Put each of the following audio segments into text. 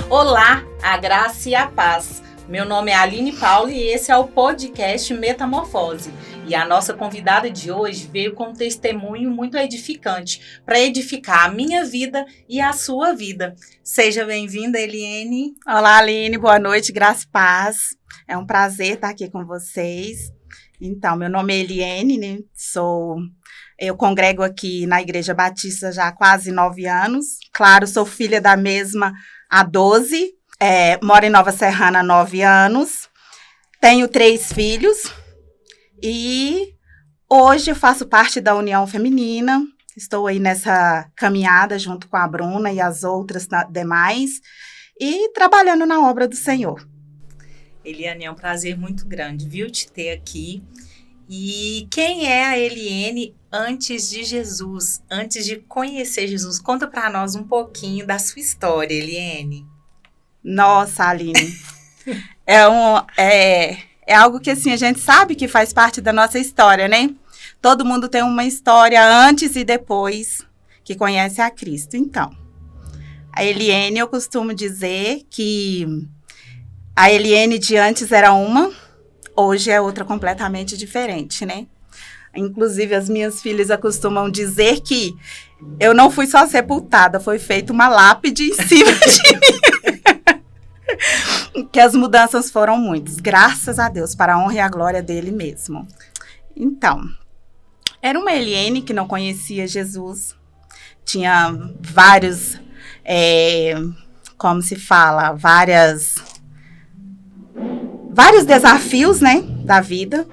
Olá, a graça e a paz. Meu nome é Aline Paula e esse é o podcast Metamorfose. E a nossa convidada de hoje veio com um testemunho muito edificante para edificar a minha vida e a sua vida. Seja bem-vinda, Eliene. Olá, Aline. Boa noite, graça e paz. É um prazer estar aqui com vocês. Então, meu nome é Eliene, né? Eu congrego aqui na Igreja Batista já há quase 9 anos. Claro, sou filha da mesma há 12. Moro em Nova Serrana há 9 anos. Tenho 3 filhos. E hoje eu faço parte da União Feminina. Estou aí nessa caminhada junto com a Bruna e as outras demais. E trabalhando na obra do Senhor. Eliane, é um prazer muito grande, viu, te ter aqui. E quem é a Eliene antes de Jesus, antes de conhecer Jesus? Conta para nós um da sua história, Eliene. Nossa, Aline, é algo que assim, a gente sabe que faz parte da nossa história, né? Todo mundo tem uma história antes e depois que conhece a Cristo. Então, a Eliene, eu costumo dizer que a Eliene de antes era uma, hoje é outra completamente diferente, né? Inclusive, as minhas filhas acostumam dizer que eu não fui só sepultada, foi feita uma lápide em cima de mim. Que as mudanças foram muitas, graças a Deus, para a honra e a glória dele mesmo. Então, era uma Eliene que não conhecia Jesus, tinha vários, vários desafios, né, da vida,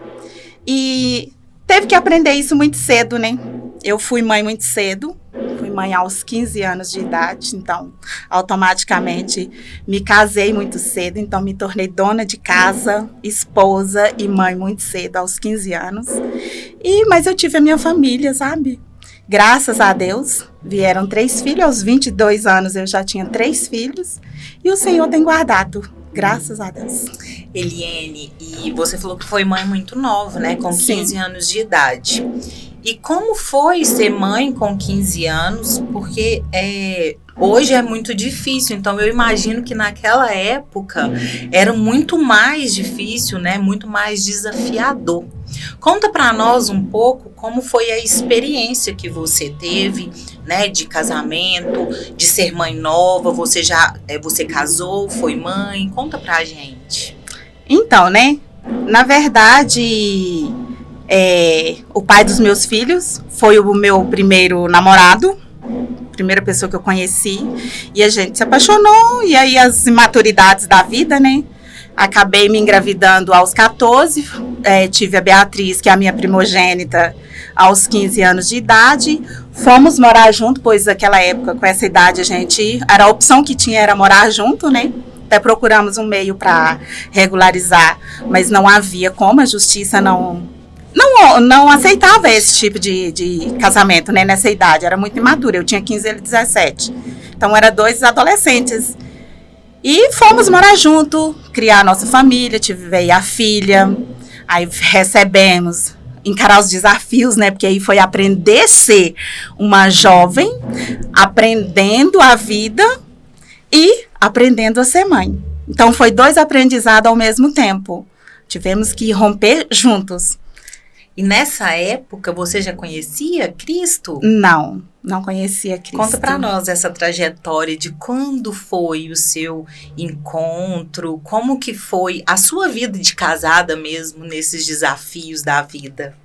e teve que aprender isso muito cedo, né? Eu fui mãe muito cedo, fui mãe aos 15 anos de idade, então automaticamente me casei muito cedo, então me tornei dona de casa, esposa e mãe muito cedo, aos 15 anos. Mas eu tive a minha família, sabe? Graças a Deus, vieram 3 filhos, aos 22 anos eu já tinha 3 filhos, e o Senhor tem guardado, graças a Deus. Eliene, e você falou que foi mãe muito nova, né? Com 15 Sim. anos de idade. E como foi ser mãe com 15 anos? Porque hoje é muito difícil, então eu imagino que naquela época era muito mais difícil, né? Muito mais desafiador. Conta para nós um pouco como foi a experiência que você teve, né? De casamento, de ser mãe nova, você casou, foi mãe? Conta pra gente. Então, né? Na verdade, o pai dos meus filhos foi o meu primeiro namorado, primeira pessoa que eu conheci, e a gente se apaixonou, e aí as imaturidades da vida, né? Acabei me engravidando aos 14, tive a Beatriz, que é a minha primogênita, aos 15 anos de idade. Fomos morar junto, pois naquela época, com essa idade, a opção que tinha era morar junto, né? Até procuramos um meio para regularizar, mas não havia como, a justiça não aceitava esse tipo de casamento, né, nessa idade. Era muito imadura, eu tinha 15 e ele 17. Então, eram 2 adolescentes. E fomos morar junto, criar a nossa família, veio a filha, aí recebemos, encarar os desafios, né, porque aí foi aprender a ser uma jovem, aprendendo a vida e aprendendo a ser mãe. Então, foi 2 aprendizados ao mesmo tempo. Tivemos que romper juntos. E nessa época, você já conhecia Cristo? Não conhecia Cristo. Conta para nós essa trajetória de quando foi o seu encontro, como que foi a sua vida de casada mesmo, nesses desafios da vida.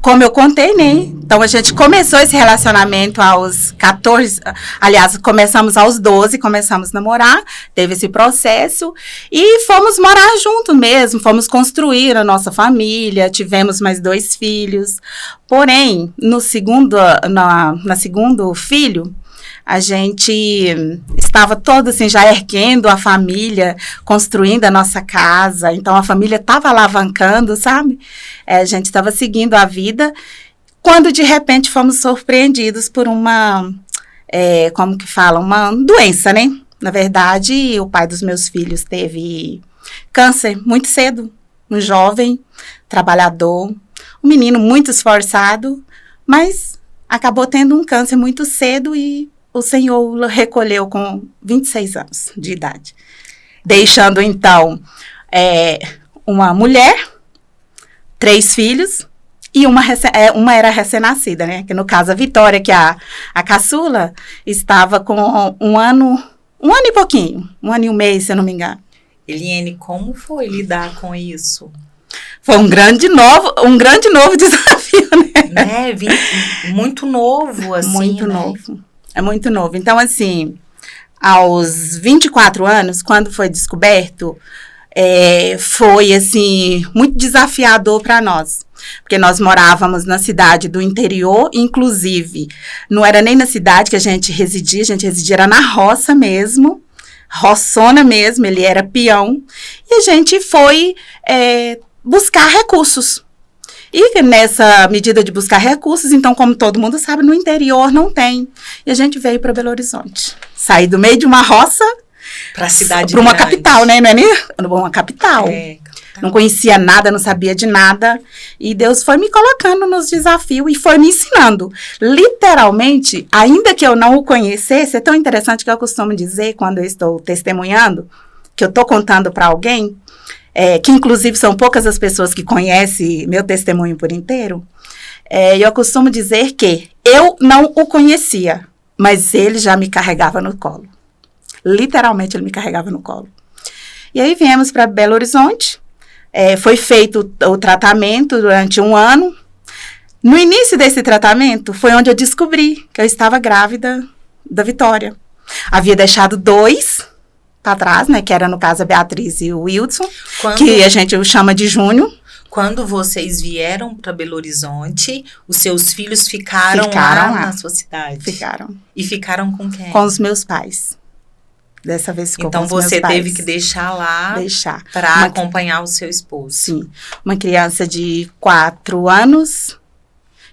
Como eu contei, né? Então, a gente começou esse relacionamento aos 14, aliás, começamos aos 12, começamos a namorar, teve esse processo e fomos morar junto mesmo, fomos construir a nossa família, tivemos mais 2 filhos. Porém, no segundo filho, a gente estava todo assim, já erguendo a família, construindo a nossa casa. Então, a família estava alavancando, sabe? A gente estava seguindo a vida. Quando, de repente, fomos surpreendidos por uma doença, né? Na verdade, o pai dos meus filhos teve câncer muito cedo. Um jovem, trabalhador, um menino muito esforçado, mas acabou tendo um câncer muito cedo e o Senhor o recolheu com 26 anos de idade. Deixando, então, uma mulher, 3 filhos, e uma era recém-nascida, né? Que no caso a Vitória, que é a caçula, estava com um ano e pouquinho, 1 ano e 1 mês, se eu não me engano. Eliene, como foi lidar com isso? Foi um grande novo desafio, né? Muito novo, assim, muito né? novo. É muito novo. Então, assim, aos 24 anos, quando foi descoberto, foi, assim, muito desafiador para nós. Porque nós morávamos na cidade do interior, inclusive, não era nem na cidade que a gente residia era na roça mesmo, roçona mesmo, ele era peão, e a gente foi buscar recursos. E nessa medida de buscar recursos, então, como todo mundo sabe, no interior não tem. E a gente veio para Belo Horizonte. Saí do meio de uma roça para cidade para uma grande. capital, né? Não é nem uma capital. Capital. Não conhecia nada, não sabia de nada. E Deus foi me colocando nos desafios e foi me ensinando. Literalmente, ainda que eu não o conhecesse, é tão interessante que eu costumo dizer, quando eu estou testemunhando, que eu estou contando para alguém, que inclusive são poucas as pessoas que conhecem meu testemunho por inteiro, eu costumo dizer que eu não o conhecia, mas ele já me carregava no colo. Literalmente, ele me carregava no colo. E aí viemos para Belo Horizonte, foi feito o tratamento durante 1 ano. No início desse tratamento, foi onde eu descobri que eu estava grávida da Vitória. Havia deixado 2 para trás, né, que era no caso a Beatriz e o Wilson, que a gente chama de Júnior. Quando vocês vieram para Belo Horizonte, os seus filhos ficaram lá na sua cidade? Ficaram. E ficaram com quem? Com os meus pais. Dessa vez ficou com os meus pais. Então você teve que deixar lá para acompanhar o seu esposo. Sim. Uma criança de 4 anos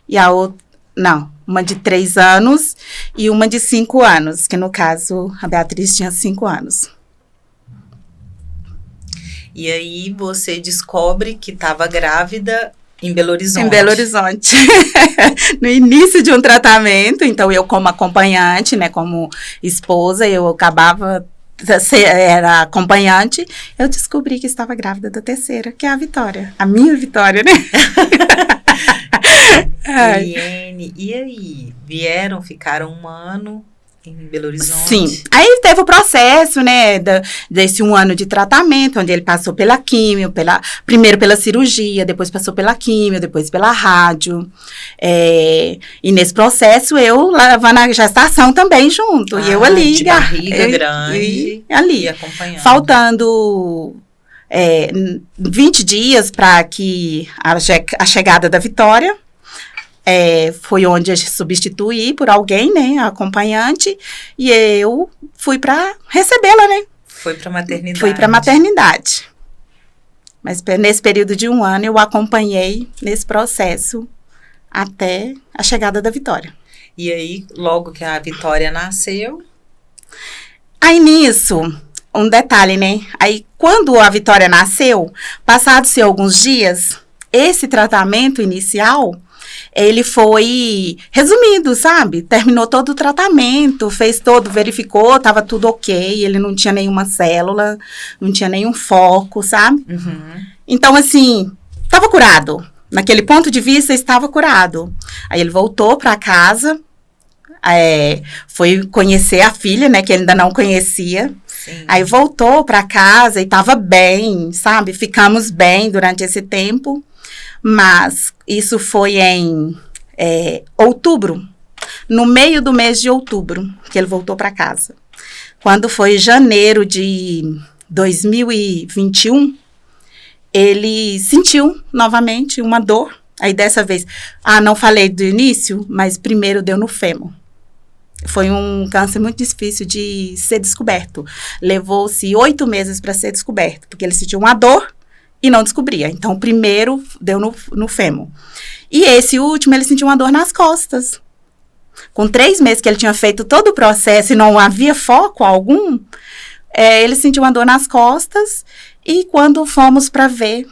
e a outra... Não, uma de 3 anos e uma de 5 anos, que no caso a Beatriz tinha 5 anos. E aí você descobre que estava grávida em Belo Horizonte. Em Belo Horizonte. No início de um tratamento, então eu como acompanhante, né, como esposa, eu acabava, era acompanhante, eu descobri que estava grávida da terceira, que é a Vitória. A minha Vitória, né? Eliene, e aí? Ficaram 1 ano em Belo Horizonte? Sim. Aí teve o processo, né, desse 1 ano de tratamento, onde ele passou pela químio, primeiro pela cirurgia, depois passou pela químio, depois pela rádio. E nesse processo, eu lavando a gestação também junto. E eu ali. De barriga grande. Ali. Acompanhando. Faltando 20 dias para que a chegada da Vitória. Foi onde eu substituí por alguém, né, acompanhante, e eu fui para recebê-la, né. Foi para maternidade. Fui para maternidade. Mas nesse período de 1 ano eu acompanhei nesse processo até a chegada da Vitória. E aí, logo que a Vitória nasceu? Aí nisso, um detalhe, né, aí quando a Vitória nasceu, passados-se alguns dias, esse tratamento inicial, ele foi resumido, sabe? Terminou todo o tratamento, verificou, estava tudo ok, ele não tinha nenhuma célula, não tinha nenhum foco, sabe? Uhum. Então, assim, estava curado. Naquele ponto de vista, estava curado. Aí ele voltou para casa, foi conhecer a filha, né, que ele ainda não conhecia. Sim. Aí voltou para casa e estava bem, sabe? Ficamos bem durante esse tempo. Mas isso foi em outubro, no meio do mês de outubro, que ele voltou para casa. Quando foi janeiro de 2021, ele sentiu novamente uma dor. Aí dessa vez, não falei do início, mas primeiro deu no fêmur. Foi um câncer muito difícil de ser descoberto. Levou-se 8 meses para ser descoberto, porque ele sentiu uma dor e não descobria. Então, o primeiro deu no fêmur. E esse último, ele sentiu uma dor nas costas. Com 3 meses que ele tinha feito todo o processo e não havia foco algum, ele sentiu uma dor nas costas e quando fomos para ver,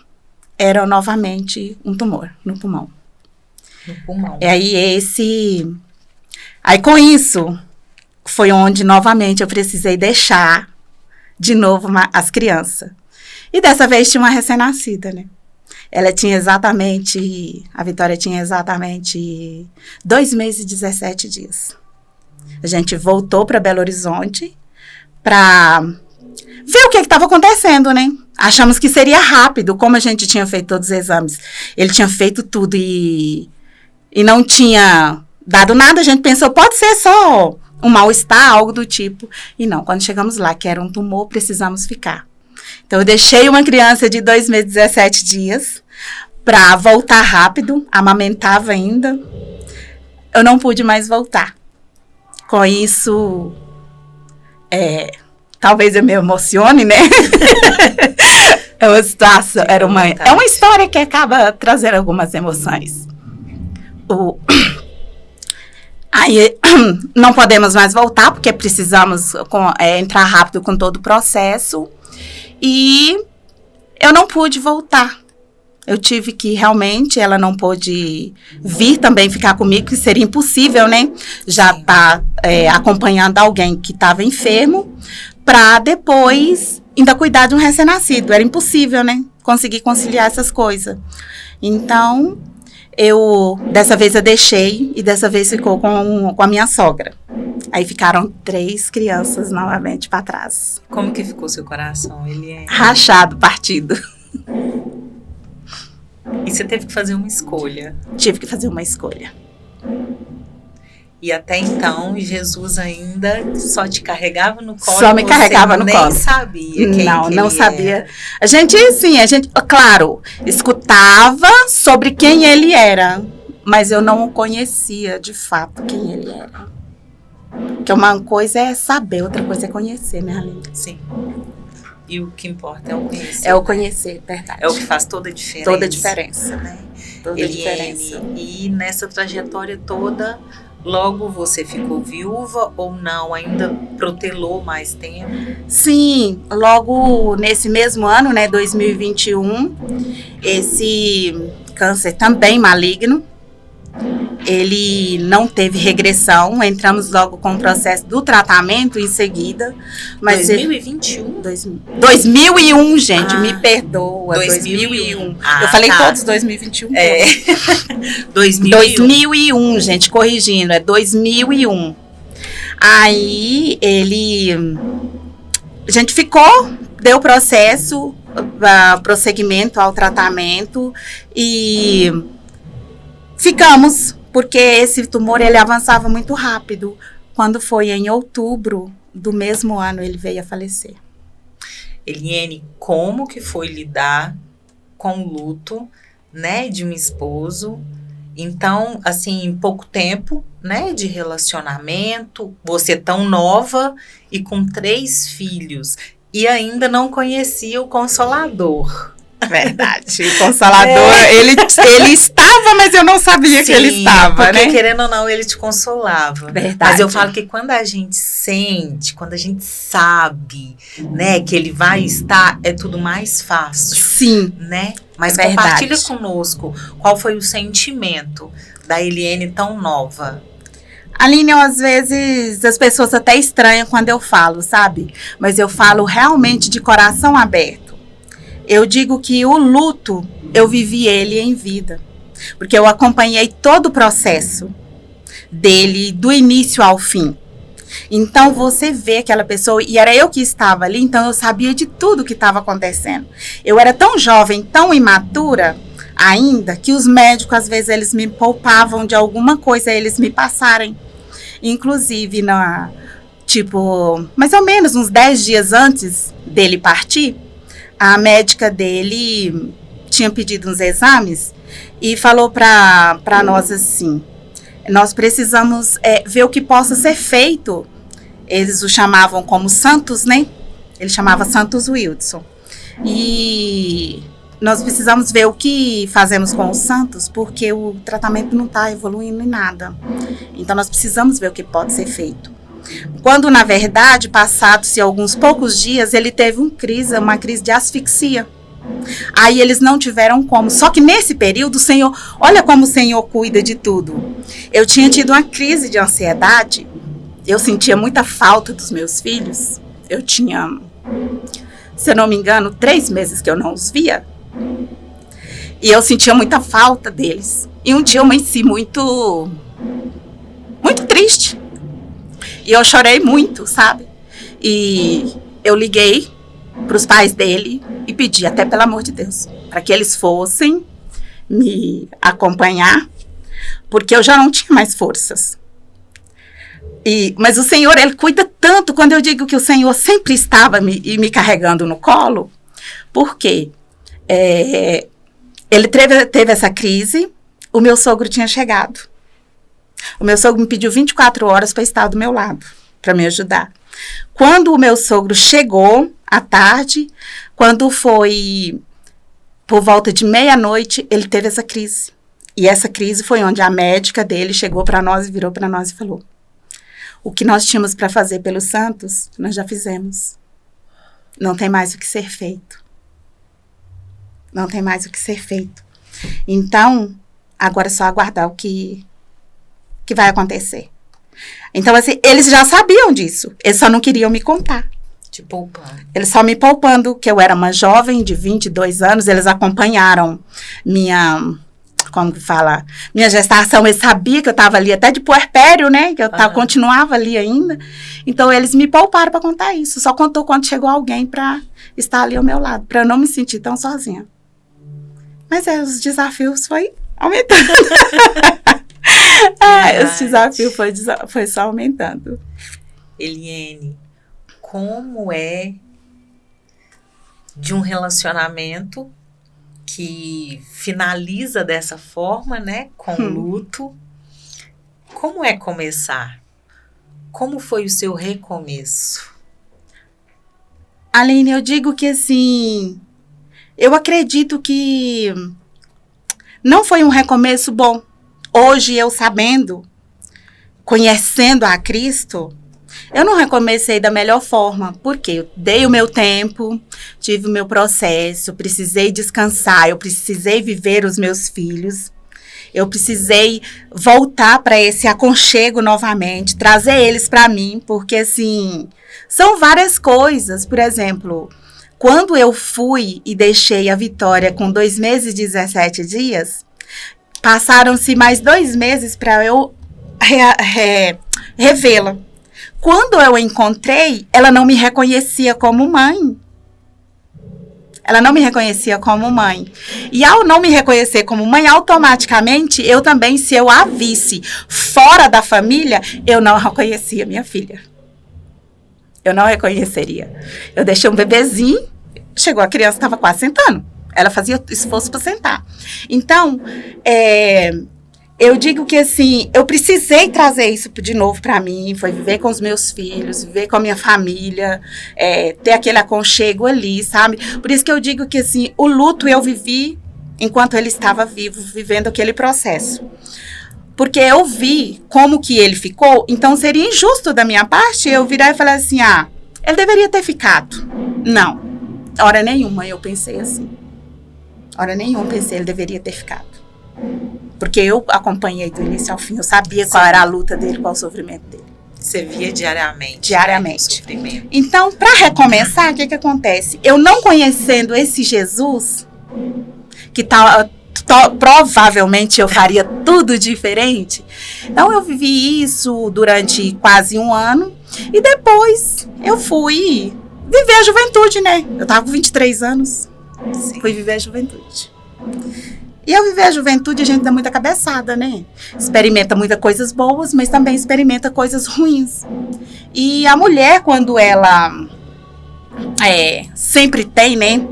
era novamente um tumor no pulmão. No pulmão. Aí com isso, foi onde, novamente, eu precisei deixar de novo as crianças. E dessa vez tinha uma recém-nascida, né? A Vitória tinha exatamente 2 meses e 17 dias. A gente voltou para Belo Horizonte para ver o que estava acontecendo, né? Achamos que seria rápido, como a gente tinha feito todos os exames. Ele tinha feito tudo e não tinha dado nada. A gente pensou, pode ser só um mal-estar, algo do tipo. E não, quando chegamos lá, que era um tumor, precisamos ficar. Então, eu deixei uma criança de 2 meses e 17 dias para voltar rápido, amamentava ainda. Eu não pude mais voltar. Com isso, talvez eu me emocione, né? É uma situação, é uma história que acaba trazendo algumas emoções. Aí, não podemos mais voltar, porque precisamos entrar rápido com todo o processo. E eu não pude voltar. Eu tive que, realmente, ela não pôde vir também ficar comigo, que seria impossível, né? Já tá acompanhando alguém que estava enfermo, para depois ainda cuidar de um recém-nascido. Era impossível, né? Conseguir conciliar essas coisas. Então, dessa vez eu deixei, e dessa vez ficou com a minha sogra. Aí ficaram 3 crianças novamente para trás. Como que ficou seu coração? Ele rachado, partido. E você teve que fazer uma escolha. Tive que fazer uma escolha. E até então, Jesus ainda só te carregava no colo. Só me carregava no colo. Nem sabia quem não sabia. A gente, claro, escutava sobre quem ele era, mas eu não conhecia de fato quem ele era. Porque uma coisa é saber, outra coisa é conhecer, né, Aline? Sim. E o que importa é o conhecer. É o conhecer, verdade. É o que faz toda a diferença. Toda a diferença. Né? Toda a diferença. E nessa trajetória toda, logo você ficou viúva ou não? Ainda protelou mais tempo? Sim, logo nesse mesmo ano, né, 2021, esse câncer também maligno, ele não teve regressão, entramos logo com o processo do tratamento em seguida. Mas 2021? 2001, gente, me perdoa. 2001. Eu falei todos 2021. 2001, gente, corrigindo, é 2001. Aí a gente deu processo, prosseguimento ao tratamento e ficamos, porque esse tumor ele avançava muito rápido. Quando foi em outubro do mesmo ano, ele veio a falecer. Eliene, como que foi lidar com o luto, né, de um esposo? Então, assim, em pouco tempo, né, de relacionamento, você tão nova e com 3 filhos, e ainda não conhecia o Consolador. Verdade, o Consolador, ele estava, mas eu não sabia que ele estava, porque, né? Querendo ou não, ele te consolava. Verdade. Mas eu falo que quando a gente sente, quando a gente sabe, né, que ele vai estar, é tudo mais fácil. Sim. Né? Mas verdade. Compartilha conosco qual foi o sentimento da Eliene tão nova. Aline, às vezes as pessoas até estranham quando eu falo, sabe? Mas eu falo realmente de coração aberto. Eu digo que o luto, eu vivi ele em vida. Porque eu acompanhei todo o processo dele, do início ao fim. Então, você vê aquela pessoa, e era eu que estava ali, então eu sabia de tudo que estava acontecendo. Eu era tão jovem, tão imatura ainda, que os médicos, às vezes, eles me poupavam de alguma coisa, eles me passarem. Inclusive, mais ou menos uns 10 dias antes dele partir, a médica dele tinha pedido uns exames e falou para nós assim, nós precisamos ver o que possa ser feito. Eles o chamavam como Santos, né? Ele chamava Santos Wilson. E nós precisamos ver o que fazemos com os Santos, porque o tratamento não está evoluindo em nada. Então, nós precisamos ver o que pode ser feito. Quando, na verdade, passados-se alguns poucos dias, ele teve uma crise de asfixia. Aí eles não tiveram como. Só que nesse período, o Senhor, olha como o Senhor cuida de tudo. Eu tinha tido uma crise de ansiedade eu sentia muita falta dos meus filhos. Eu tinha, se eu não me engano, 3 meses que eu não os via. E eu sentia muita falta deles. E um dia eu amanheci muito triste. E eu chorei muito, sabe? E eu liguei para os pais dele e pedi, até pelo amor de Deus, para que eles fossem me acompanhar, porque eu já não tinha mais forças. Mas o Senhor, Ele cuida tanto. Quando eu digo que o Senhor sempre estava me carregando no colo, porque ele teve essa crise, o meu sogro tinha chegado. O meu sogro me pediu 24 horas para estar do meu lado, para me ajudar. Quando o meu sogro chegou, à tarde, quando foi por volta de meia-noite, ele teve essa crise. E essa crise foi onde a médica dele chegou para nós e virou para nós e falou: o que nós tínhamos para fazer pelos santos, nós já fizemos. Não tem mais o que ser feito. Não tem mais o que ser feito. Então, agora é só aguardar o que vai acontecer. Então, assim, eles já sabiam disso. Eles só não queriam me contar. Te poupando. Eles só me poupando, que eu era uma jovem de 22 anos. Eles acompanharam minha gestação. Eles sabiam que eu estava ali até de puerpério, né? Que eu continuava ali ainda. Então, eles me pouparam para contar isso. Só contou quando chegou alguém para estar ali ao meu lado, para eu não me sentir tão sozinha. Mas os desafios foi aumentando. Os desafios foi só aumentando. Eliene, como é de um relacionamento que finaliza dessa forma, né, com luto? Como é começar? Como foi o seu recomeço? Aline, eu digo que assim, eu acredito que não foi um recomeço bom. Hoje, eu sabendo, conhecendo a Cristo, eu não recomecei da melhor forma, porque eu dei o meu tempo, tive o meu processo, precisei descansar, eu precisei viver os meus filhos, eu precisei voltar para esse aconchego novamente, trazer eles para mim, porque assim, são várias coisas. Por exemplo, quando eu fui e deixei a Vitória com 2 meses e 17 dias, passaram-se mais 2 meses para eu revê-la. Quando eu a encontrei, ela não me reconhecia como mãe. Ela não me reconhecia como mãe. E ao não me reconhecer como mãe, automaticamente, eu também, se eu a visse fora da família, eu não reconhecia minha filha. Eu não reconheceria. Eu deixei um bebezinho, chegou a criança, estava quase sentando. Ela fazia esforço para sentar. Então, eu digo que assim, eu precisei trazer isso de novo para mim, foi viver com os meus filhos, viver com a minha família, ter aquele aconchego ali, sabe? Por isso que eu digo que assim, o luto eu vivi enquanto ele estava vivo, vivendo aquele processo. Porque eu vi como que ele ficou, então seria injusto da minha parte eu virar e falar assim, ele deveria ter ficado. Não, hora nenhuma eu pensei assim. Hora nenhuma pensei ele deveria ter ficado. Porque eu acompanhei do início ao fim, eu sabia qual era a luta dele, qual o sofrimento dele. Você via diariamente. Diariamente. Né, o sofrimento. Então, para recomeçar, o que acontece? Eu não conhecendo esse Jesus, que provavelmente eu faria tudo diferente. Então, eu vivi isso durante quase 1 ano. E depois, eu fui viver a juventude, né? Eu estava com 23 anos. Sim. Fui viver a juventude. E ao viver a juventude, a gente dá muita cabeçada, né? Experimenta muitas coisas boas, mas também experimenta coisas ruins. E a mulher, quando ela sempre tem, né?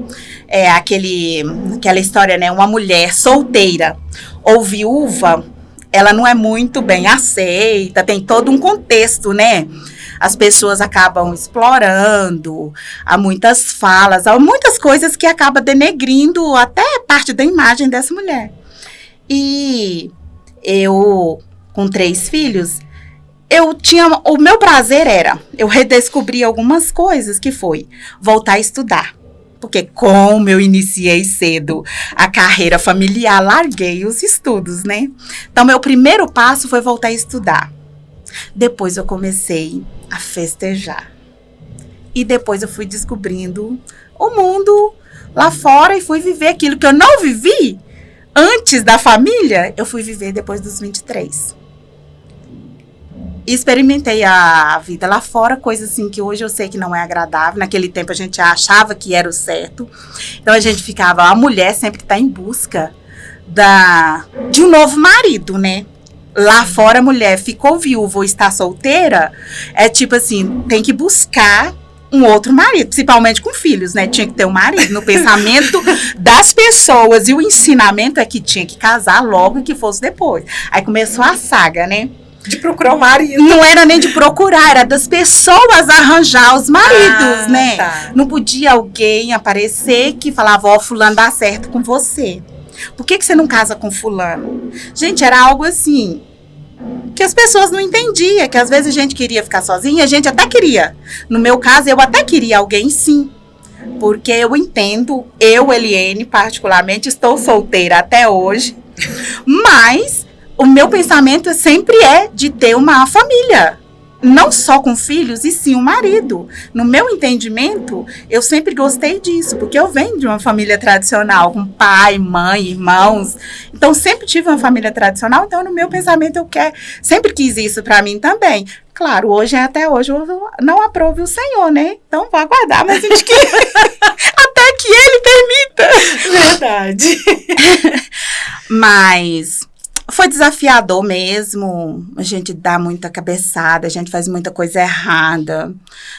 Aquela história, né? Uma mulher solteira ou viúva, ela não é muito bem aceita, tem todo um contexto, né? As pessoas acabam explorando, há muitas falas, há muitas coisas que acabam denegrindo até parte da imagem dessa mulher. E eu, com 3 filhos, o meu prazer era, eu redescobri algumas coisas, que foi voltar a estudar. Porque como eu iniciei cedo a carreira familiar, larguei os estudos, né? Então, meu primeiro passo foi voltar a estudar. Depois eu comecei a festejar. E depois eu fui descobrindo o mundo lá fora e fui viver aquilo que eu não vivi antes da família, eu fui viver depois dos 23. Experimentei a vida lá fora, coisa assim que hoje eu sei que não é agradável. Naquele tempo a gente achava que era o certo. Então a gente ficava, a mulher sempre está em busca de um novo marido, né? Lá fora a mulher ficou viúva ou está solteira, é tipo assim, tem que buscar um outro marido, principalmente com filhos, né? Tinha que ter um marido. No pensamento das pessoas e o ensinamento é que tinha que casar logo e que fosse depois. Aí começou a saga, né? De procurar um marido. Não era nem de procurar, era das pessoas arranjar os maridos, né? Tá. Não podia alguém aparecer que falava, ó, fulano dá certo com você. Por que você não casa com fulano? Gente, era algo assim, que as pessoas não entendiam, que às vezes a gente queria ficar sozinha, a gente até queria. No meu caso, eu até queria alguém, sim. Porque eu entendo, eu, Eliene, particularmente, estou solteira até hoje, mas o meu pensamento sempre é de ter uma família. Não só com filhos, e sim um marido. No meu entendimento, eu sempre gostei disso, porque eu venho de uma família tradicional, com pai, mãe, irmãos. Então, sempre tive uma família tradicional, então no meu pensamento eu sempre quis isso para mim também. Claro, até hoje, eu não aprovo o Senhor, né? Então, vou aguardar, mas até que Ele permita. Verdade. Mas foi desafiador mesmo, a gente dá muita cabeçada, a gente faz muita coisa errada,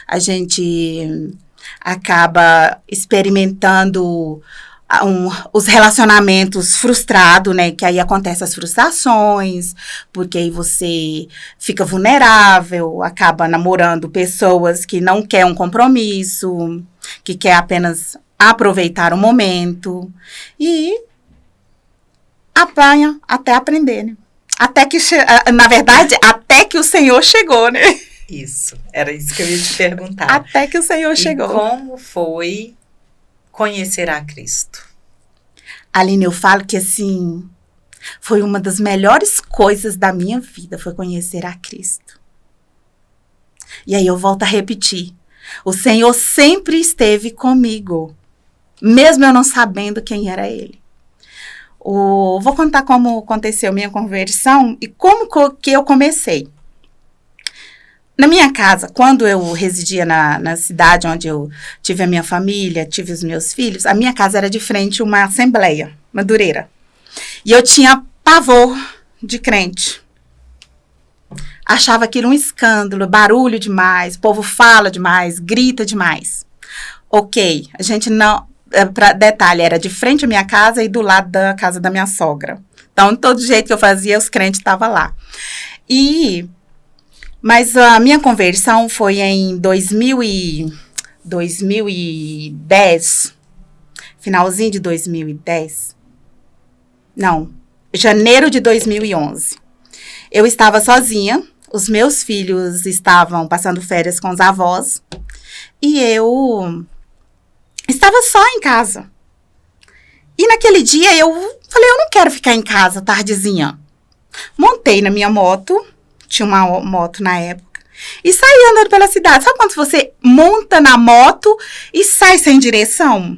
a gente acaba experimentando os relacionamentos frustrados, né, que aí acontecem as frustrações, porque aí você fica vulnerável, acaba namorando pessoas que não querem um compromisso, que quer apenas aproveitar o momento, e apanha até aprender, né? Na verdade, até que o Senhor chegou, né? Isso, era isso que eu ia te perguntar. Até que o Senhor chegou. Como foi conhecer a Cristo? Aline, eu falo que assim, foi uma das melhores coisas da minha vida, foi conhecer a Cristo. E aí eu volto a repetir, o Senhor sempre esteve comigo, mesmo eu não sabendo quem era Ele. Vou contar como aconteceu minha conversão e como que eu comecei. Na minha casa, quando eu residia na cidade onde eu tive a minha família, tive os meus filhos, a minha casa era de frente a uma assembleia, Madureira. E eu tinha pavor de crente. Achava aquilo um escândalo, barulho demais, o povo fala demais, grita demais. Ok, a gente não... Detalhe, era de frente à minha casa e do lado da casa da minha sogra. Então, todo jeito que eu fazia, os crentes estavam lá. Mas a minha conversão foi em 2010, finalzinho de 2010. Não, janeiro de 2011. Eu estava sozinha, os meus filhos estavam passando férias com os avós, e eu estava só em casa. E naquele dia eu falei, eu não quero ficar em casa tardezinha. Montei na minha moto, tinha uma moto na época, e saí andando pela cidade. Sabe quando você monta na moto e sai sem direção?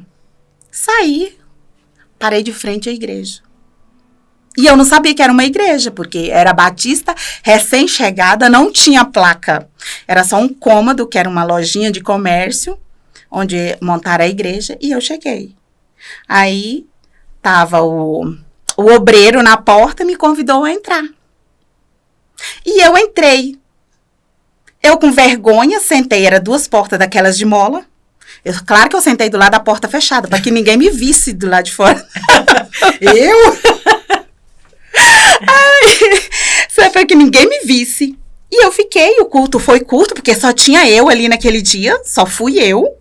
Saí, parei de frente à igreja. E eu não sabia que era uma igreja, porque era batista, recém-chegada, não tinha placa. Era só um cômodo, que era uma lojinha de comércio, onde montaram a igreja, e eu cheguei. Aí, tava o obreiro na porta, me convidou a entrar. E eu entrei. Eu, com vergonha, sentei, era 2 portas daquelas de mola. Claro que eu sentei do lado da porta fechada, para que ninguém me visse do lado de fora. Eu? Só para que ninguém me visse. E eu fiquei, o culto foi curto, porque só tinha eu ali naquele dia, só fui eu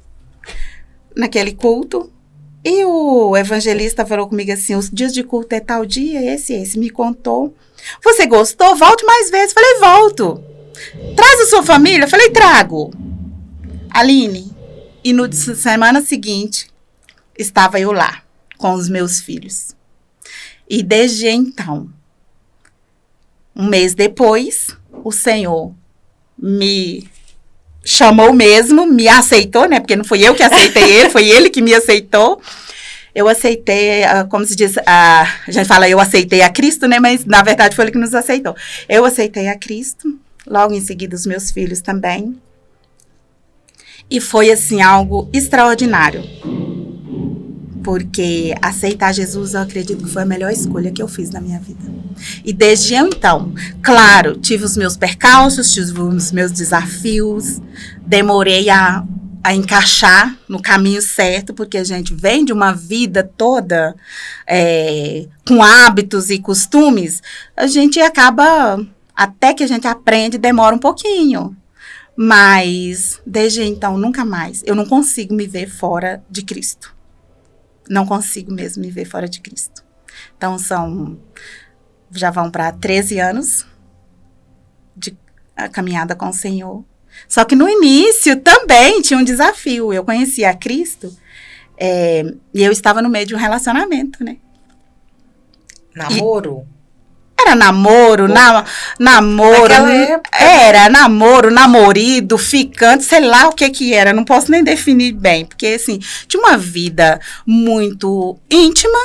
naquele culto. E o evangelista falou comigo assim, os dias de culto é tal dia, esse, me contou. Você gostou? Volte mais vezes. Falei, volto. Traz a sua família? Falei, trago. Aline, e no semana seguinte, estava eu lá, com os meus filhos. E desde então, um mês depois, o Senhor me chamou mesmo, me aceitou, né? Porque não fui eu que aceitei ele, foi ele que me aceitou. Eu aceitei, como se diz, a gente fala, eu aceitei a Cristo, né? Mas, na verdade, foi ele que nos aceitou. Eu aceitei a Cristo, logo em seguida os meus filhos também. E foi, assim, algo extraordinário. Porque aceitar Jesus, eu acredito que foi a melhor escolha que eu fiz na minha vida. E desde então, claro, tive os meus percalços, tive os meus desafios, demorei a encaixar no caminho certo, porque a gente vem de uma vida toda com hábitos e costumes, a gente acaba, até que a gente aprende, demora um pouquinho. Mas, desde então, nunca mais. Eu não consigo me ver fora de Cristo. Não consigo mesmo me ver fora de Cristo. Então, já vão para 13 anos de caminhada com o Senhor. Só que no início também tinha um desafio. Eu conhecia a Cristo e eu estava no meio de um relacionamento, né? Namoro? Era namoro, namoro. Era namoro, namorido, ficante, sei lá o que era. Não posso nem definir bem. Porque, assim, tinha uma vida muito íntima,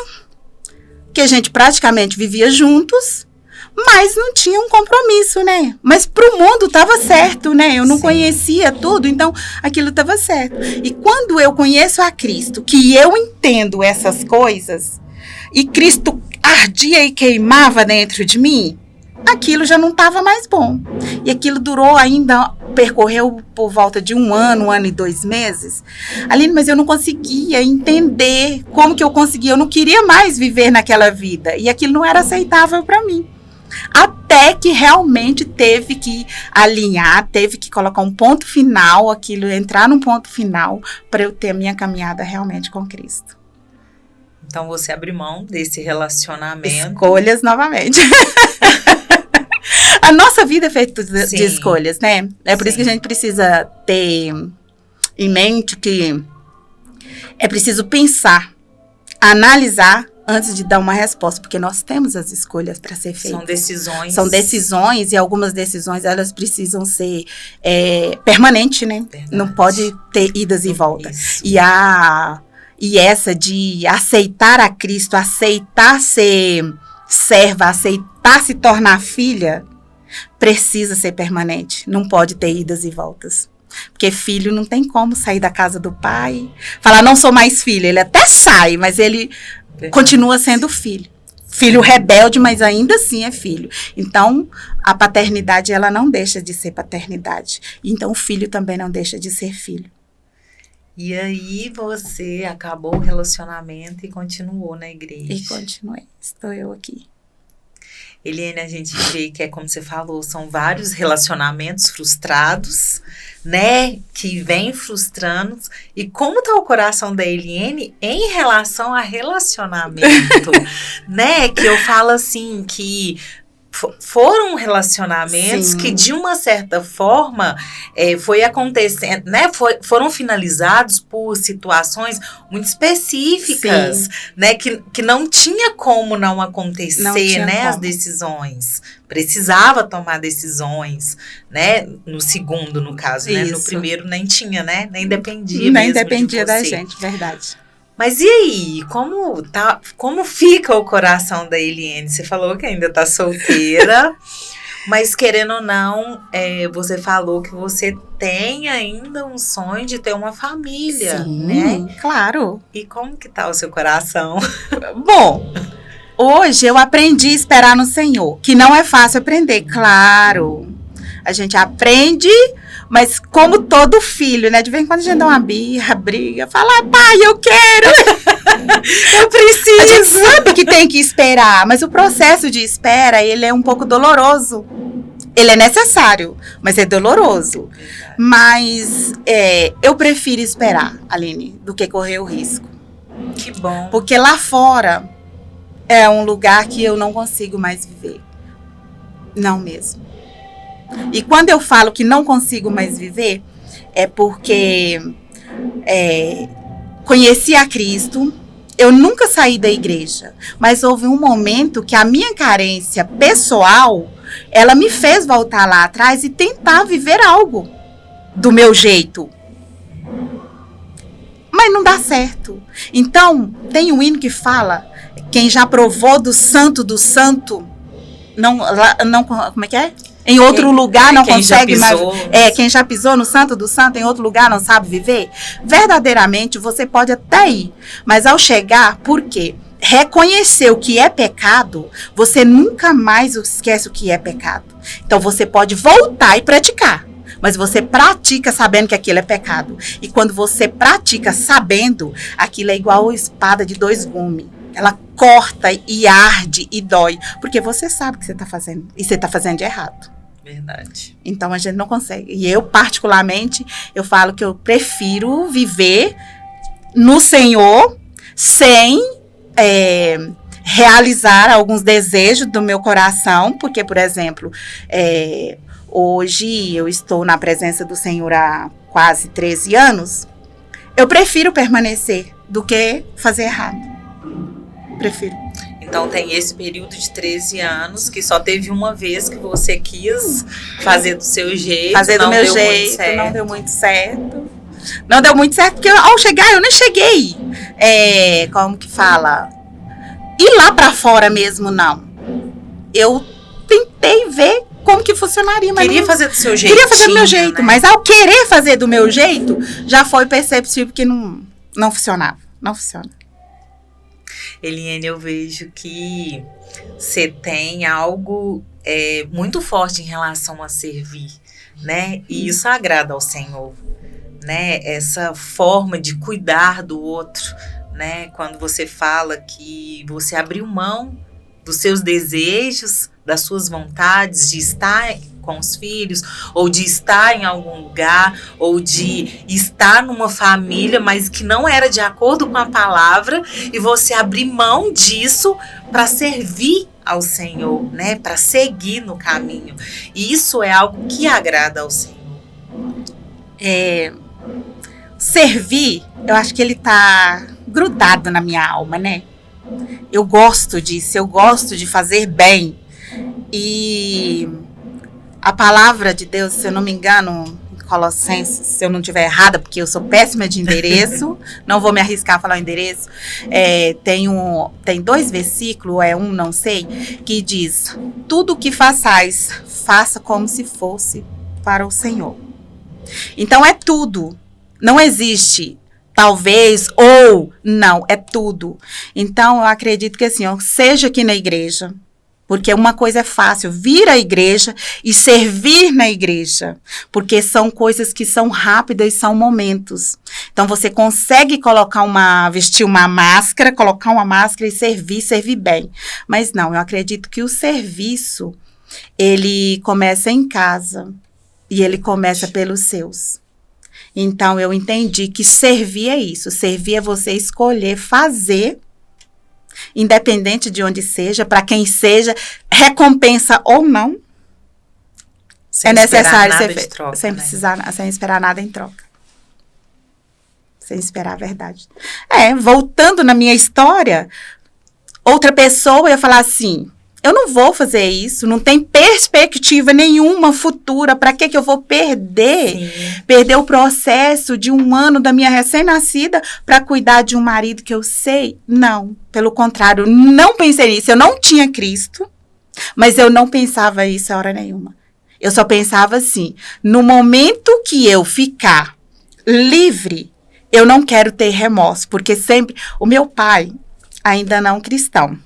que a gente praticamente vivia juntos, mas não tinha um compromisso, né? Mas pro mundo estava certo, né? Eu não conhecia tudo, então aquilo estava certo. E quando eu conheço a Cristo, que eu entendo essas coisas, e Cristo ardia e queimava dentro de mim, aquilo já não estava mais bom. E aquilo durou ainda, percorreu por volta de 1 ano e 2 meses. Aline, mas eu não conseguia entender como que eu conseguia. Eu não queria mais viver naquela vida. E aquilo não era aceitável para mim. Até que realmente teve que alinhar, teve que colocar um ponto final, aquilo entrar num ponto final para eu ter a minha caminhada realmente com Cristo. Então você abriu mão desse relacionamento. Escolhas novamente. A nossa vida é feita de escolhas, né? É por isso que a gente precisa ter em mente que é preciso pensar, analisar antes de dar uma resposta, porque nós temos as escolhas para ser feitas. São decisões. São decisões, e algumas decisões, elas precisam ser permanentes, né? Verdade. Não pode ter idas e voltas. E essa de aceitar a Cristo, aceitar ser serva, aceitar se tornar filha, precisa ser permanente. Não pode ter idas e voltas. Porque filho não tem como sair da casa do pai, falar, não sou mais filho. Ele até sai, mas ele continua sendo filho. Filho rebelde, mas ainda assim é filho. Então, a paternidade, ela não deixa de ser paternidade. Então, o filho também não deixa de ser filho. E aí, você acabou o relacionamento e continuou na igreja. E continuei. Estou eu aqui. Eliane, a gente vê que como você falou, são vários relacionamentos frustrados, né, que vêm frustrando. E como está o coração da Eliane em relação a relacionamento, né, que eu falo assim, que foram relacionamentos que de uma certa forma foi acontecendo, né? Foram finalizados por situações muito específicas, né? Que não tinha como não acontecer, né? Como. As decisões. Precisava tomar decisões, né? No segundo, no caso, né? No primeiro nem tinha, né? Nem dependia nem dependia da gente, verdade. Mas e aí, como fica o coração da Eliane? Você falou que ainda tá solteira, mas querendo ou não, você falou que você tem ainda um sonho de ter uma família, né? Claro. E como que tá o seu coração? Bom, hoje eu aprendi a esperar no Senhor, que não é fácil aprender, claro. A gente aprende, mas como todo filho, né? De vez em quando a gente dá uma birra, briga, fala, pai, eu quero, eu preciso. A gente sabe que tem que esperar, mas o processo de espera, ele é um pouco doloroso. Ele é necessário, mas é doloroso. Mas eu prefiro esperar, Aline, do que correr o risco. Que bom. Porque lá fora é um lugar que eu não consigo mais viver. Não mesmo. E quando eu falo que não consigo mais viver, é porque conheci a Cristo, eu nunca saí da igreja, mas houve um momento que a minha carência pessoal ela me fez voltar lá atrás e tentar viver algo do meu jeito. Mas não dá certo. Então, tem um hino que fala, quem já provou do santo, não como é que é? Em outro lugar não consegue mais. Quem já pisou no santo do santo, em outro lugar não sabe viver. Verdadeiramente, você pode até ir. Mas ao chegar, por quê? Reconhecer o que é pecado, você nunca mais esquece o que é pecado. Então, você pode voltar e praticar. Mas você pratica sabendo que aquilo é pecado. E quando você pratica sabendo, aquilo é igual a espada de 2 gumes. Ela corta e arde e dói. Porque você sabe o que você está fazendo. E você está fazendo de errado. Verdade. Então, a gente não consegue. E eu, particularmente, eu falo que eu prefiro viver no Senhor sem realizar alguns desejos do meu coração. Porque, por exemplo, hoje eu estou na presença do Senhor há quase 13 anos. Eu prefiro permanecer do que fazer errado. Prefiro. Então tem esse período de 13 anos que só teve uma vez que você quis fazer do seu jeito. Fazer do meu jeito, não deu muito certo. Não deu muito certo, porque ao chegar eu nem cheguei. Como que fala? Ir lá pra fora mesmo, não. Eu tentei ver como que funcionaria. Mas queria fazer do seu jeito. Queria fazer do meu jeito, né? Mas ao querer fazer do meu jeito, já foi perceptível que não funcionava. Não funciona. Eliene, eu vejo que você tem algo muito forte em relação a servir, né? E isso agrada ao Senhor, né? Essa forma de cuidar do outro, né? Quando você fala que você abriu mão dos seus desejos, das suas vontades de estar com os filhos, ou de estar em algum lugar, ou de estar numa família, mas que não era de acordo com a palavra, e você abrir mão disso para servir ao Senhor, né? Para seguir no caminho. E isso é algo que agrada ao Senhor. Servir, eu acho que ele tá grudado na minha alma, né? Eu gosto disso, eu gosto de fazer bem. E a palavra de Deus, se eu não me engano, Colossenses, se eu não estiver errada, porque eu sou péssima de endereço, não vou me arriscar a falar o endereço, tem 2 versículos, não sei, que diz, tudo o que façais, faça como se fosse para o Senhor. Então é tudo, não existe talvez ou não, é tudo. Então eu acredito que assim, seja aqui na igreja, porque uma coisa é fácil, vir à igreja e servir na igreja. Porque são coisas que são rápidas e são momentos. Então, você consegue vestir uma máscara, colocar uma máscara e servir bem. Mas não, eu acredito que o serviço, ele começa em casa. E ele começa pelos seus. Então, eu entendi que servir é isso. Servir é você escolher fazer, independente de onde seja, para quem seja, recompensa ou não, sem é necessário ser feito, troca, sem esperar nada em troca. Sem esperar a verdade. Voltando na minha história, outra pessoa ia falar assim, eu não vou fazer isso, não tem perspectiva nenhuma futura, para que eu vou perder o processo de 1 ano da minha recém-nascida para cuidar de um marido que eu sei? Não, pelo contrário, não pensei nisso, eu não tinha Cristo, mas eu não pensava isso a hora nenhuma. Eu só pensava assim, no momento que eu ficar livre, eu não quero ter remorso, porque sempre, o meu pai, ainda não cristão,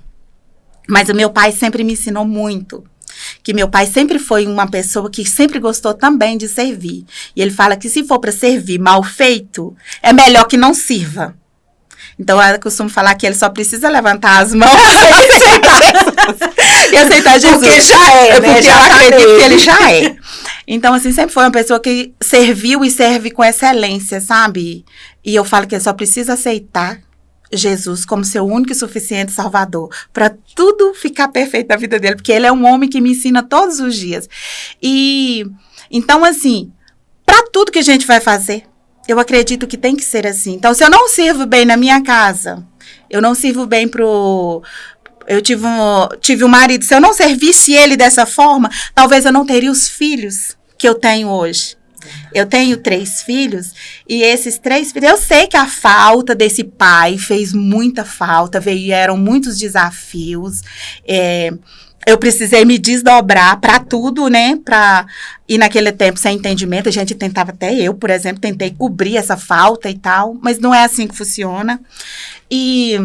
mas o meu pai sempre me ensinou muito, que meu pai sempre foi uma pessoa que sempre gostou também de servir. E ele fala que se for para servir mal feito, é melhor que não sirva. Então, eu costumo falar que ele só precisa levantar as mãos e aceitar Jesus. Porque já é, né? Porque eu acredito que ele já é. Então, assim, sempre foi uma pessoa que serviu e serve com excelência, sabe? E eu falo que ele só precisa aceitar Jesus como seu único e suficiente Salvador, para tudo ficar perfeito na vida dele, porque ele é um homem que me ensina todos os dias. E, então, assim, para tudo que a gente vai fazer, eu acredito que tem que ser assim. Então, se eu não sirvo bem na minha casa, eu não sirvo bem Eu tive um marido, se eu não servisse ele dessa forma, talvez eu não teria os filhos que eu tenho hoje. Eu tenho 3 filhos, e esses 3 filhos, eu sei que a falta desse pai fez muita falta, vieram muitos desafios, eu precisei me desdobrar para tudo, né, e naquele tempo, sem entendimento, a gente tentava, até eu, por exemplo, tentei cobrir essa falta e tal, mas não é assim que funciona. E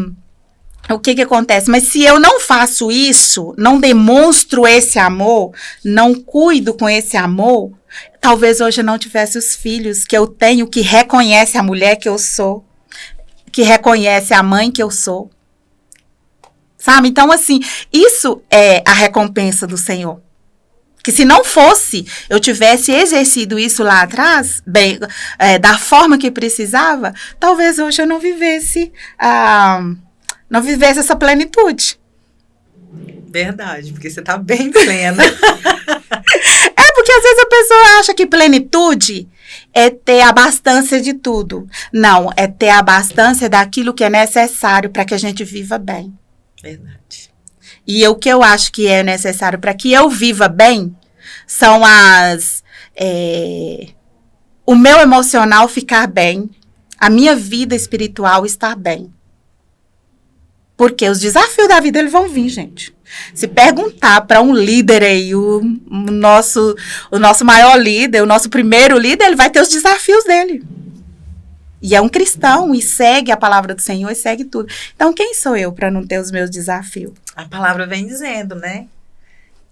o que acontece? Mas se eu não faço isso, não demonstro esse amor, não cuido com esse amor, talvez hoje eu não tivesse os filhos que eu tenho, que reconhece a mulher que eu sou, que reconhece a mãe que eu sou. Sabe? Então, assim, isso é a recompensa do Senhor. Que se não fosse, eu tivesse exercido isso lá atrás, bem, da forma que precisava, talvez hoje eu não vivesse essa plenitude. Verdade, porque você tá bem plena. Porque às vezes a pessoa acha que plenitude é ter abastança de tudo. Não, é ter abastança daquilo que é necessário para que a gente viva bem. Verdade. E o que eu acho que é necessário para que eu viva bem são o meu emocional ficar bem, a minha vida espiritual estar bem. Porque os desafios da vida, eles vão vir, gente. Se perguntar para um líder aí, o nosso maior líder, o nosso primeiro líder, ele vai ter os desafios dele. E é um cristão, e segue a palavra do Senhor, e segue tudo. Então, quem sou eu para não ter os meus desafios? A palavra vem dizendo, né?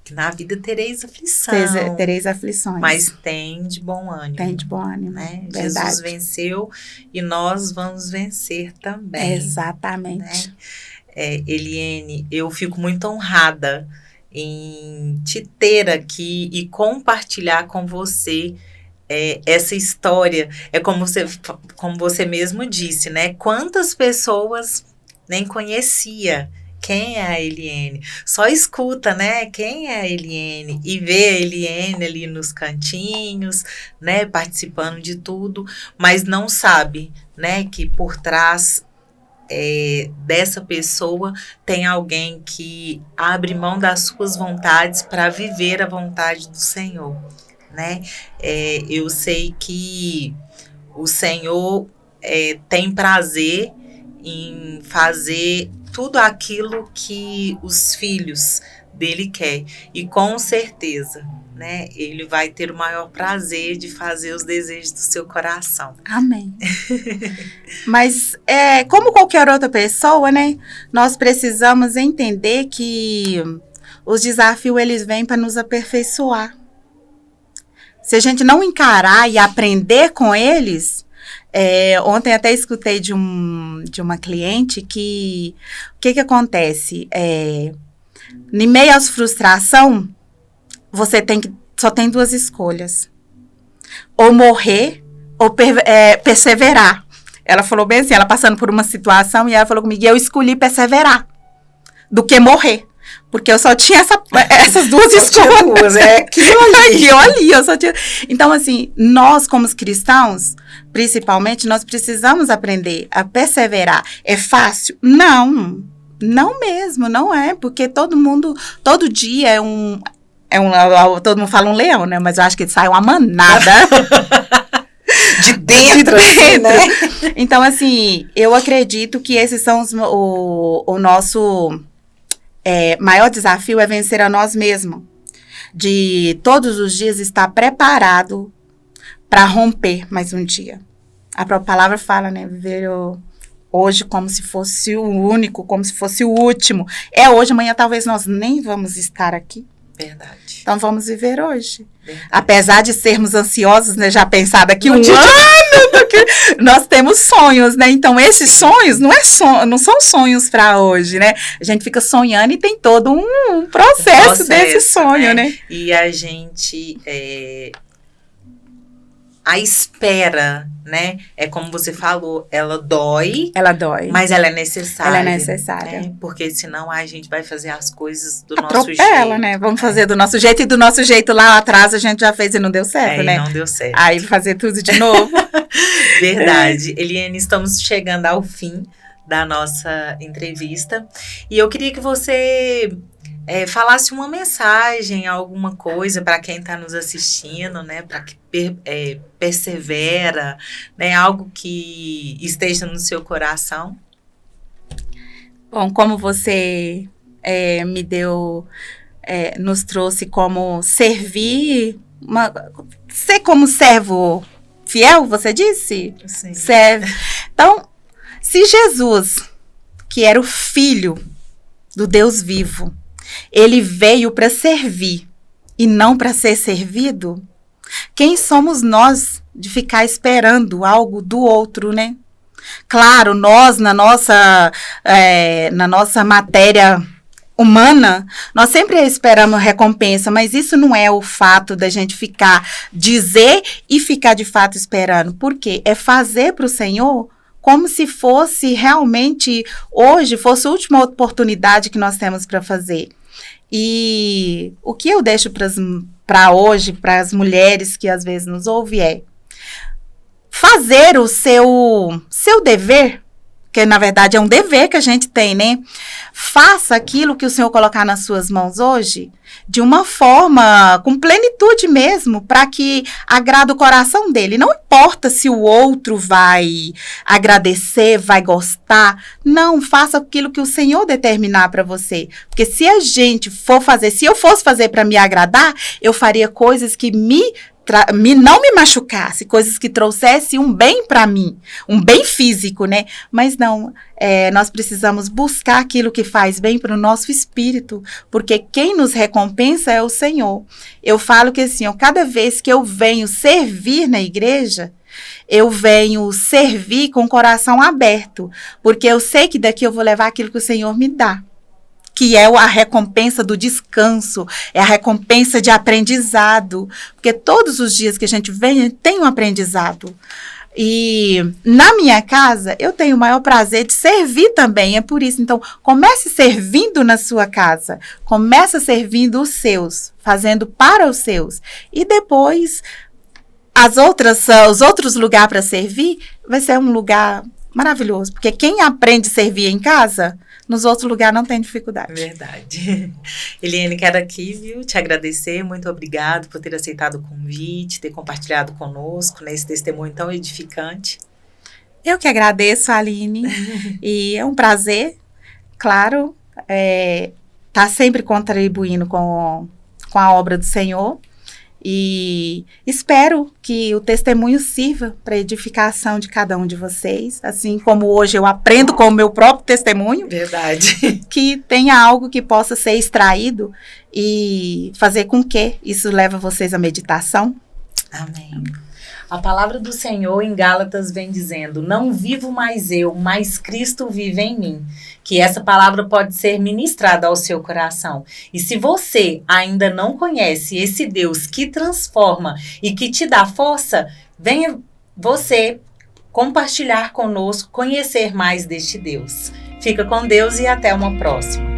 Que na vida tereis aflição. Tereis aflições. Mas tem de bom ânimo. Tem de bom ânimo, né? Verdade. Jesus venceu e nós vamos vencer também. Exatamente. Né? Eliene, eu fico muito honrada em te ter aqui e compartilhar com você essa história. É como você mesmo disse, né? Quantas pessoas nem conhecia quem é a Eliene. Só escuta, né? Quem é a Eliene e vê a Eliene ali nos cantinhos, né? Participando de tudo, mas não sabe, né? Que por trás dessa pessoa tem alguém que abre mão das suas vontades para viver a vontade do Senhor, né? Eu sei que o Senhor tem prazer em fazer tudo aquilo que os filhos dele quer, e com certeza, né, ele vai ter o maior prazer de fazer os desejos do seu coração. Amém. Mas, como qualquer outra pessoa, né, nós precisamos entender que os desafios, eles vêm para nos aperfeiçoar. Se a gente não encarar e aprender com eles, ontem até escutei de uma cliente que, o que acontece? Em meio às frustrações, você só tem 2 escolhas. Ou morrer, ou perseverar. Ela falou bem assim, ela passando por uma situação, e ela falou comigo, eu escolhi perseverar, do que morrer. Porque eu só tinha essas 2 escolhas. Aquilo ali. Eu só tinha. Então, assim, nós como cristãos, principalmente, nós precisamos aprender a perseverar. É fácil? Não. Não mesmo, não é. Porque todo dia todo mundo fala um leão, né? Mas eu acho que sai uma manada. De dentro, assim, né? Então, assim, eu acredito que esses são o nosso maior desafio é vencer a nós mesmos. De todos os dias estar preparado para romper mais um dia. A própria palavra fala, né? Viver hoje como se fosse o único, como se fosse o último. Hoje, amanhã talvez nós nem vamos estar aqui. Verdade. Então, vamos viver hoje. Verdade. Apesar de sermos ansiosos, né? Já pensar daqui um ano, nós temos sonhos, né? Então, esses sonhos não são sonhos para hoje, né? A gente fica sonhando e tem todo um processo desse sonho, né? E a gente... A espera, né? É como você falou, ela dói. Ela dói. Mas ela é necessária. Ela é necessária. Né? Porque senão a gente vai fazer as coisas do nosso jeito. Atropela, né? Vamos fazer do nosso jeito. E do nosso jeito lá atrás a gente já fez e não deu certo, né? Não deu certo. Aí fazer tudo de novo. Verdade. Eliene, estamos chegando ao fim da nossa entrevista. E eu queria que você falasse uma mensagem, alguma coisa para quem está nos assistindo, né? Para que persevera, né? Algo que esteja no seu coração. Bom, como você me deu, nos trouxe como servir, ser como servo fiel, você disse? Sim. Serve. Então, se Jesus, que era o Filho do Deus vivo, ele veio para servir e não para ser servido, quem somos nós de ficar esperando algo do outro, né? Claro, nós, na nossa matéria humana, nós sempre esperamos recompensa, mas isso não é o fato da gente dizer e ficar de fato esperando. Por quê? É fazer para o Senhor como se fosse realmente, hoje, fosse a última oportunidade que nós temos para fazer. E o que eu deixo para hoje, para as mulheres que às vezes nos ouvem, fazer o seu dever, que na verdade é um dever que a gente tem, né? Faça aquilo que o Senhor colocar nas suas mãos hoje, de uma forma, com plenitude mesmo, para que agrade o coração dele. Não importa se o outro vai agradecer, vai gostar. Não, faça aquilo que o Senhor determinar para você. Porque se eu fosse fazer para me agradar, eu faria coisas que não me machucasse, coisas que trouxessem um bem para mim, um bem físico, né? Mas não, nós precisamos buscar aquilo que faz bem para o nosso espírito, porque quem nos recompensa é o Senhor. Eu falo que assim, cada vez que eu venho servir na igreja, eu venho servir com o coração aberto, porque eu sei que daqui eu vou levar aquilo que o Senhor me dá, que é a recompensa do descanso, é a recompensa de aprendizado, porque todos os dias que a gente vem, tem um aprendizado. E na minha casa, eu tenho o maior prazer de servir também, é por isso. Então, comece servindo na sua casa, comece servindo os seus, fazendo para os seus. E depois, os outros lugares para servir, vai ser um lugar maravilhoso, porque quem aprende a servir em casa, nos outros lugares não tem dificuldade. Verdade. Eliane, quero aqui, te agradecer. Muito obrigado por ter aceitado o convite, ter compartilhado conosco, né, esse testemunho tão edificante. Eu que agradeço, Aline. E é um prazer, claro, tá sempre contribuindo com a obra do Senhor. E espero que o testemunho sirva para edificação de cada um de vocês, assim como hoje eu aprendo com o meu próprio testemunho. Verdade. Que tenha algo que possa ser extraído e fazer com que isso leve vocês à meditação. Amém. A palavra do Senhor em Gálatas vem dizendo: não vivo mais eu, mas Cristo vive em mim. Que essa palavra pode ser ministrada ao seu coração. E se você ainda não conhece esse Deus que transforma e que te dá força, venha você compartilhar conosco, conhecer mais deste Deus. Fica com Deus e até uma próxima.